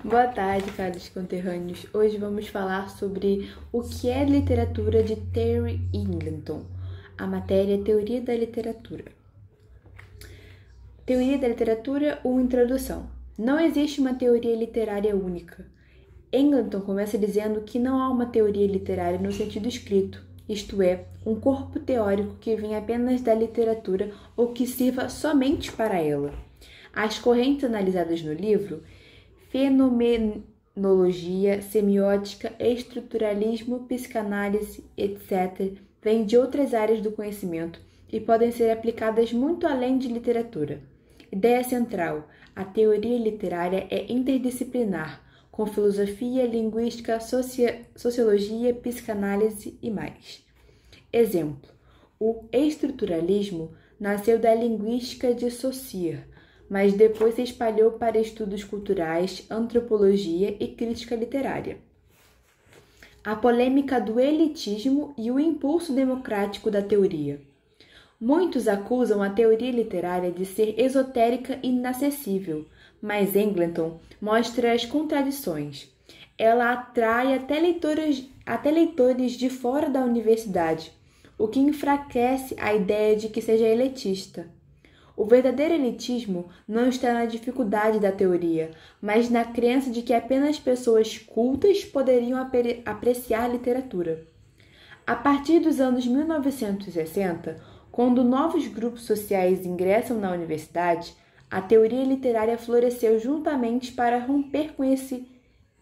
Boa tarde, caros conterrâneos. Hoje vamos falar sobre o que é literatura de Terry Eagleton. A matéria é Teoria da Literatura. Teoria da Literatura, uma introdução. Não existe uma teoria literária única. Eagleton começa dizendo que não há uma teoria literária no sentido escrito, isto é, um corpo teórico que vem apenas da literatura ou que sirva somente para ela. As correntes analisadas no livro, fenomenologia, semiótica, estruturalismo, psicanálise, etc., vêm de outras áreas do conhecimento e podem ser aplicadas muito além de literatura. Ideia central: a teoria literária é interdisciplinar, com filosofia, linguística, sociologia, psicanálise e mais. Exemplo: o estruturalismo nasceu da linguística de Saussure, mas depois se espalhou para estudos culturais, antropologia e crítica literária. A polêmica do elitismo e o impulso democrático da teoria. Muitos acusam a teoria literária de ser esotérica e inacessível, mas Eagleton mostra as contradições. Ela atrai até leitores de fora da universidade, o que enfraquece a ideia de que seja elitista. O verdadeiro elitismo não está na dificuldade da teoria, mas na crença de que apenas pessoas cultas poderiam apreciar literatura. A partir dos anos 1960, quando novos grupos sociais ingressam na universidade, a teoria literária floresceu juntamente para romper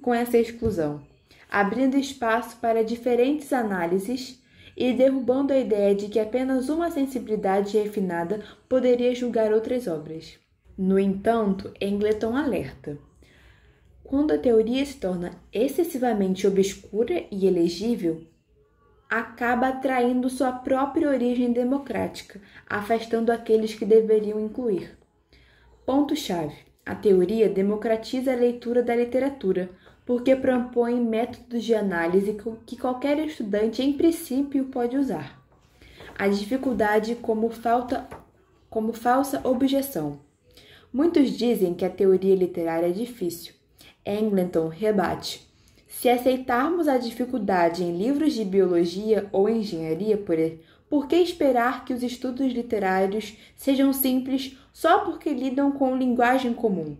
com essa exclusão, abrindo espaço para diferentes análises e derrubando a ideia de que apenas uma sensibilidade refinada poderia julgar outras obras. No entanto, Eagleton alerta: quando a teoria se torna excessivamente obscura e elegível, acaba atraindo sua própria origem democrática, afastando aqueles que deveriam incluir. Ponto-chave: a teoria democratiza a leitura da literatura, porque propõe métodos de análise que qualquer estudante, em princípio, pode usar. A dificuldade como falsa objeção. Muitos dizem que a teoria literária é difícil. Eagleton rebate: se aceitarmos a dificuldade em livros de biologia ou engenharia, por que esperar que os estudos literários sejam simples só porque lidam com linguagem comum?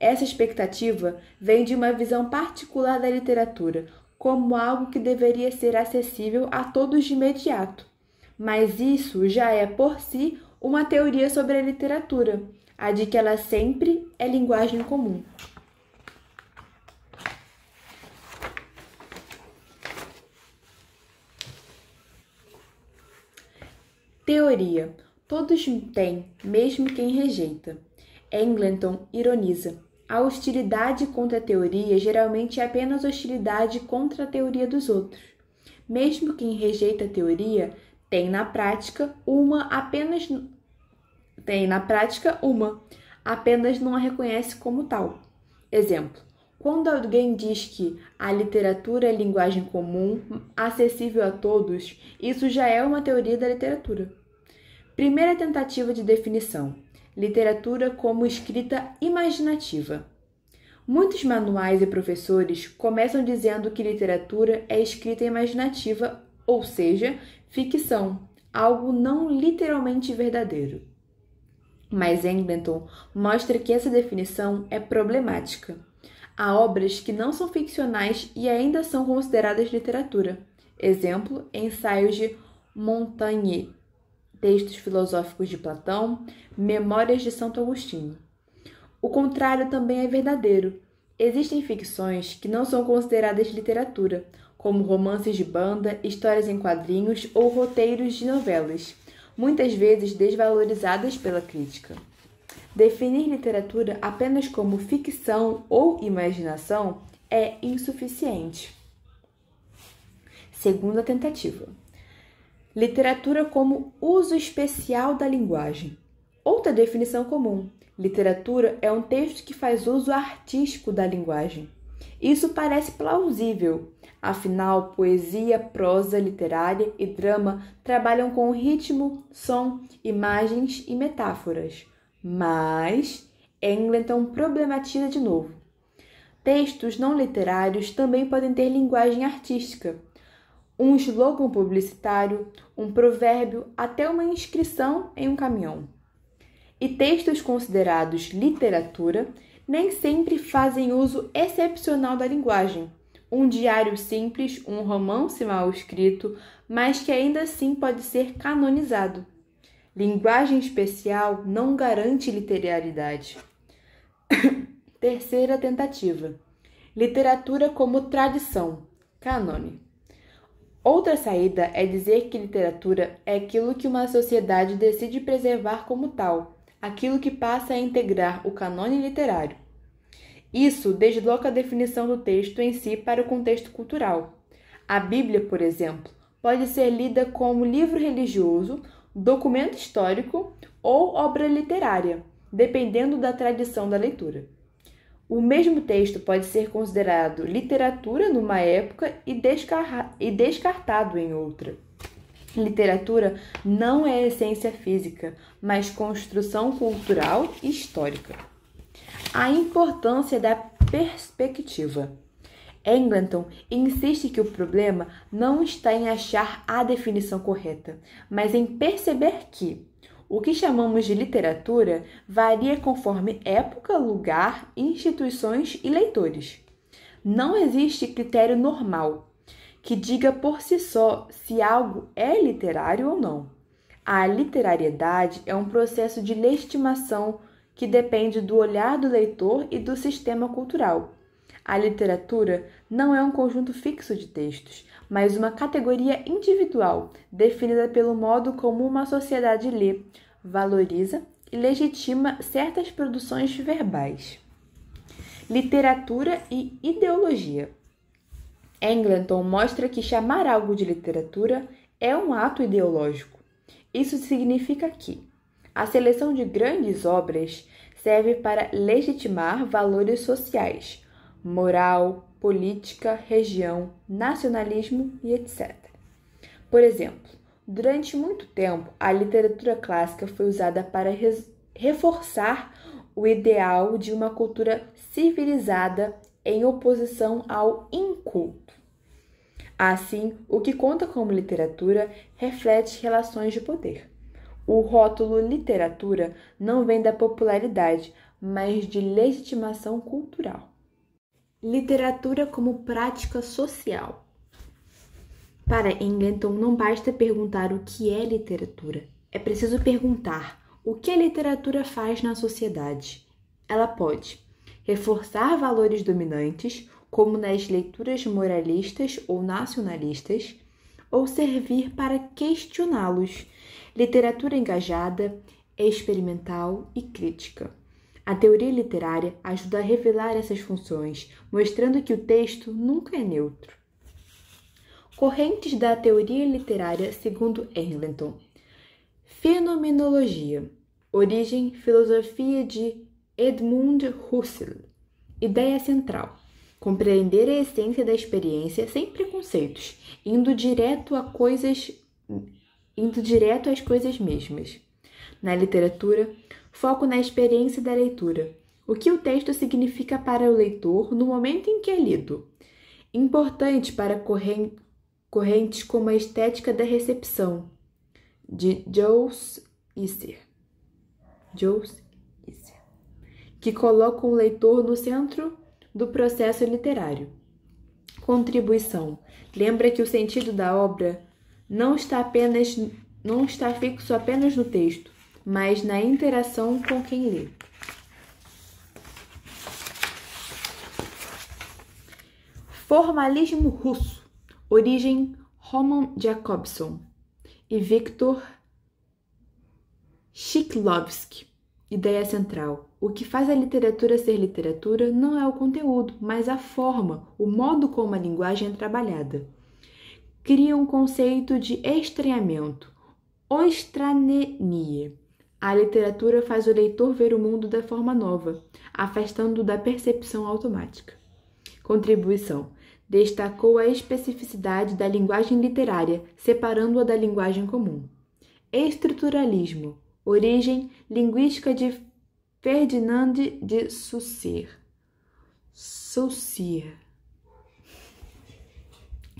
Essa expectativa vem de uma visão particular da literatura, como algo que deveria ser acessível a todos de imediato. Mas isso já é, por si, uma teoria sobre a literatura, a de que ela sempre é linguagem comum. Teoria: todos têm, mesmo quem rejeita. Eagleton ironiza: a hostilidade contra a teoria geralmente é apenas hostilidade contra a teoria dos outros. Mesmo quem rejeita a teoria tem na prática uma, apenas não a reconhece como tal. Exemplo: quando alguém diz que a literatura é linguagem comum, acessível a todos, isso já é uma teoria da literatura. Primeira tentativa de definição: literatura como escrita imaginativa. Muitos manuais e professores começam dizendo que literatura é escrita imaginativa, ou seja, ficção, algo não literalmente verdadeiro. Mas Eagleton mostra que essa definição é problemática. Há obras que não são ficcionais e ainda são consideradas literatura. Exemplo: ensaios de Montaigne, textos filosóficos de Platão, Memórias de Santo Agostinho. O contrário também é verdadeiro. Existem ficções que não são consideradas literatura, como romances de banda, histórias em quadrinhos ou roteiros de novelas, muitas vezes desvalorizadas pela crítica. Definir literatura apenas como ficção ou imaginação é insuficiente. Segunda tentativa: literatura como uso especial da linguagem. Outra definição comum: literatura é um texto que faz uso artístico da linguagem. Isso parece plausível. Afinal, poesia, prosa literária e drama trabalham com ritmo, som, imagens e metáforas. Mas Eagleton problematiza de novo. Textos não literários também podem ter linguagem artística. Um slogan publicitário, um provérbio, até uma inscrição em um caminhão. E textos considerados literatura nem sempre fazem uso excepcional da linguagem. Um diário simples, um romance mal escrito, mas que ainda assim pode ser canonizado. Linguagem especial não garante literalidade. Terceira tentativa. Literatura como tradição, cânone. Outra saída é dizer que literatura é aquilo que uma sociedade decide preservar como tal, aquilo que passa a integrar o cânone literário. Isso desloca a definição do texto em si para o contexto cultural. A Bíblia, por exemplo, pode ser lida como livro religioso, documento histórico ou obra literária, dependendo da tradição da leitura. O mesmo texto pode ser considerado literatura numa época e descartado em outra. Literatura não é essência física, mas construção cultural e histórica. A importância da perspectiva. Engleton insiste que o problema não está em achar a definição correta, mas em perceber que o que chamamos de literatura varia conforme época, lugar, instituições e leitores. Não existe critério normal que diga por si só se algo é literário ou não. A literariedade é um processo de legitimação que depende do olhar do leitor e do sistema cultural. A literatura não é um conjunto fixo de textos, mas uma categoria individual, definida pelo modo como uma sociedade lê, valoriza e legitima certas produções verbais. Literatura e ideologia. Engleton mostra que chamar algo de literatura é um ato ideológico. Isso significa que a seleção de grandes obras serve para legitimar valores sociais, moral, política, região, nacionalismo e etc. Por exemplo, durante muito tempo, a literatura clássica foi usada para reforçar o ideal de uma cultura civilizada em oposição ao inculto. Assim, o que conta como literatura reflete relações de poder. O rótulo literatura não vem da popularidade, mas de legitimação cultural. Literatura como prática social. Para Engleton, não basta perguntar o que é literatura. É preciso perguntar o que a literatura faz na sociedade. Ela pode reforçar valores dominantes, como nas leituras moralistas ou nacionalistas, ou servir para questioná-los. Literatura engajada, experimental e crítica. A teoria literária ajuda a revelar essas funções, mostrando que o texto nunca é neutro. Correntes da teoria literária segundo Engleton. Fenomenologia. Origem, filosofia de Edmund Husserl. Ideia central. Compreender a essência da experiência sem preconceitos, indo direto às coisas mesmas. Na literatura, foco na experiência da leitura. O que o texto significa para o leitor no momento em que é lido. Importante para correntes como a estética da recepção, de Jules Isser, que colocam o leitor no centro do processo literário. Contribuição. Lembra que o sentido da obra não está fixo apenas no texto, mas na interação com quem lê. Formalismo russo. Origem Roman Jakobson e Viktor Shklovsky. Ideia central. O que faz a literatura ser literatura não é o conteúdo, mas a forma, o modo como a linguagem é trabalhada. Cria um conceito de estranhamento, ostranemia. A literatura faz o leitor ver o mundo da forma nova, afastando-o da percepção automática. Contribuição. Destacou a especificidade da linguagem literária, separando-a da linguagem comum. Estruturalismo. Origem linguística de Ferdinand de Saussure. Saussure.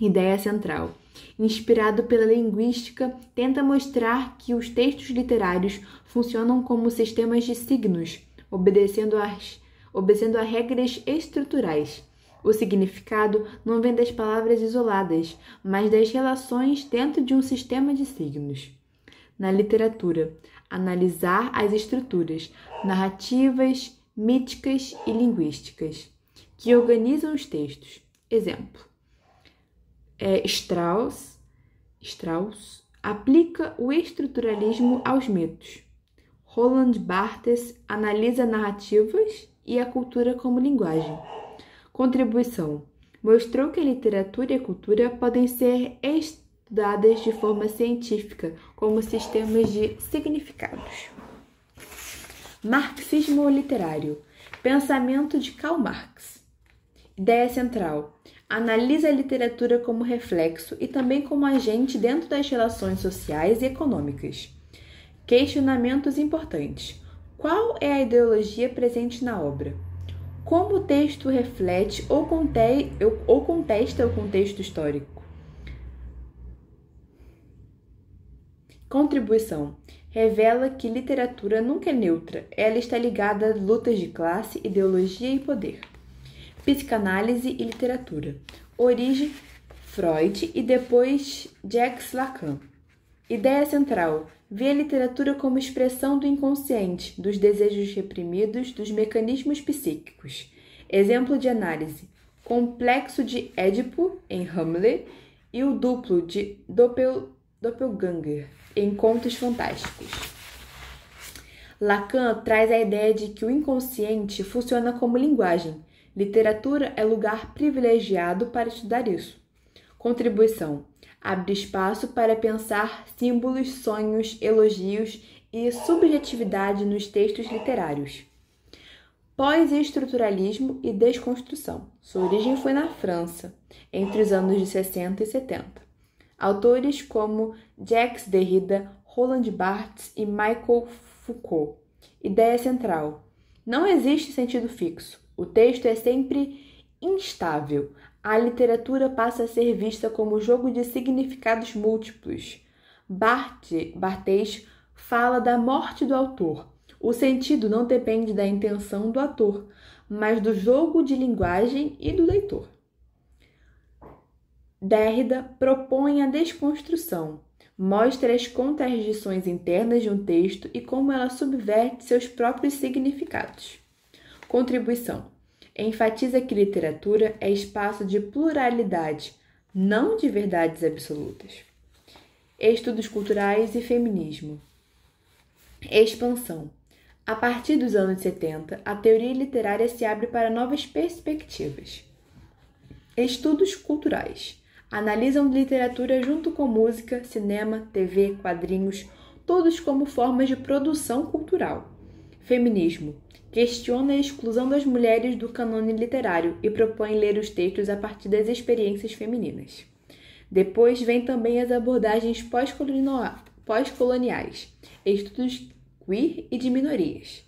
Ideia central. Inspirado pela linguística, tenta mostrar que os textos literários funcionam como sistemas de signos, obedecendo a regras estruturais. O significado não vem das palavras isoladas, mas das relações dentro de um sistema de signos. Na literatura, analisar as estruturas narrativas, míticas e linguísticas que organizam os textos. Exemplo. Strauss aplica o estruturalismo aos mitos. Roland Barthes analisa narrativas e a cultura como linguagem. Contribuição. Mostrou que a literatura e a cultura podem ser estudadas de forma científica como sistemas de significados. Marxismo literário. Pensamento de Karl Marx. Ideia central. Analisa a literatura como reflexo e também como agente dentro das relações sociais e econômicas. Questionamentos importantes. Qual é a ideologia presente na obra? Como o texto reflete ou contesta o contexto histórico? Contribuição. Revela que literatura nunca é neutra, ela está ligada a lutas de classe, ideologia e poder. Psicanálise e literatura. Origem, Freud e depois Jacques Lacan. Ideia central. Vê a literatura como expressão do inconsciente, dos desejos reprimidos, dos mecanismos psíquicos. Exemplo de análise. Complexo de Édipo, em Hamlet, e o duplo de Doppelganger, em Contos Fantásticos. Lacan traz a ideia de que o inconsciente funciona como linguagem. Literatura é lugar privilegiado para estudar isso. Contribuição. Abre espaço para pensar símbolos, sonhos, elogios e subjetividade nos textos literários. Pós-estruturalismo e desconstrução. Sua origem foi na França, entre os anos de 60 e 70. Autores como Jacques Derrida, Roland Barthes e Michel Foucault. Ideia central. Não existe sentido fixo. O texto é sempre instável. A literatura passa a ser vista como jogo de significados múltiplos. Barthes fala da morte do autor. O sentido não depende da intenção do ator, mas do jogo de linguagem e do leitor. Derrida propõe a desconstrução, mostra as contradições internas de um texto e como ela subverte seus próprios significados. Contribuição. Enfatiza que literatura é espaço de pluralidade, não de verdades absolutas. Estudos culturais e feminismo. Expansão. A partir dos anos 70, a teoria literária se abre para novas perspectivas. Estudos culturais. Analisam literatura junto com música, cinema, TV, quadrinhos, todos como formas de produção cultural. Feminismo. Questiona a exclusão das mulheres do cânone literário e propõe ler os textos a partir das experiências femininas. Depois vem também as abordagens pós-coloniais, estudos queer e de minorias.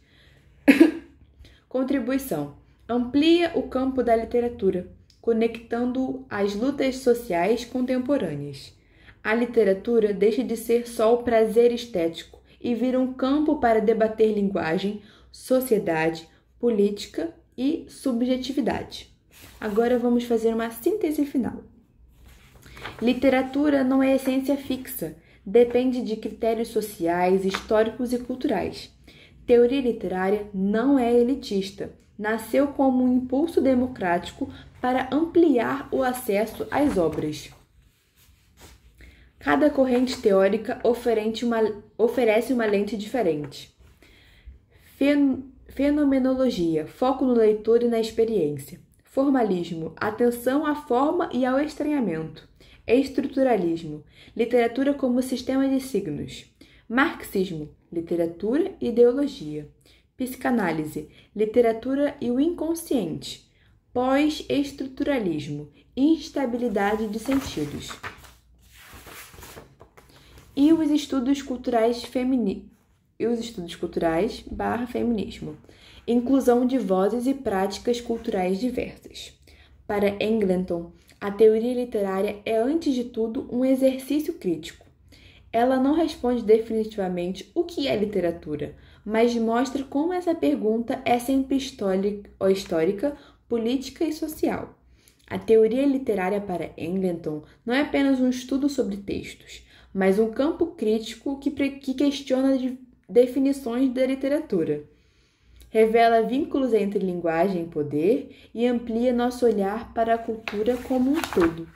Contribuição. Amplia o campo da literatura, conectando às lutas sociais contemporâneas. A literatura deixa de ser só o prazer estético e vira um campo para debater linguagem, sociedade, política e subjetividade. Agora vamos fazer uma síntese final. Literatura não é essência fixa, depende de critérios sociais, históricos e culturais. Teoria literária não é elitista, nasceu como um impulso democrático para ampliar o acesso às obras. Cada corrente teórica oferece uma lente diferente. Fenomenologia, foco no leitor e na experiência. Formalismo, atenção à forma e ao estranhamento. Estruturalismo, literatura como sistema de signos. Marxismo, literatura e ideologia. Psicanálise, literatura e o inconsciente. Pós-estruturalismo, instabilidade de sentidos. E os estudos culturais e os estudos culturais / feminismo. Inclusão de vozes e práticas culturais diversas. Para Engleton, a teoria literária é, antes de tudo, um exercício crítico. Ela não responde definitivamente o que é literatura, mas mostra como essa pergunta é sempre histórica, política e social. A teoria literária para Engleton não é apenas um estudo sobre textos, mas um campo crítico que questiona definições da literatura. Revela vínculos entre linguagem e poder e amplia nosso olhar para a cultura como um todo.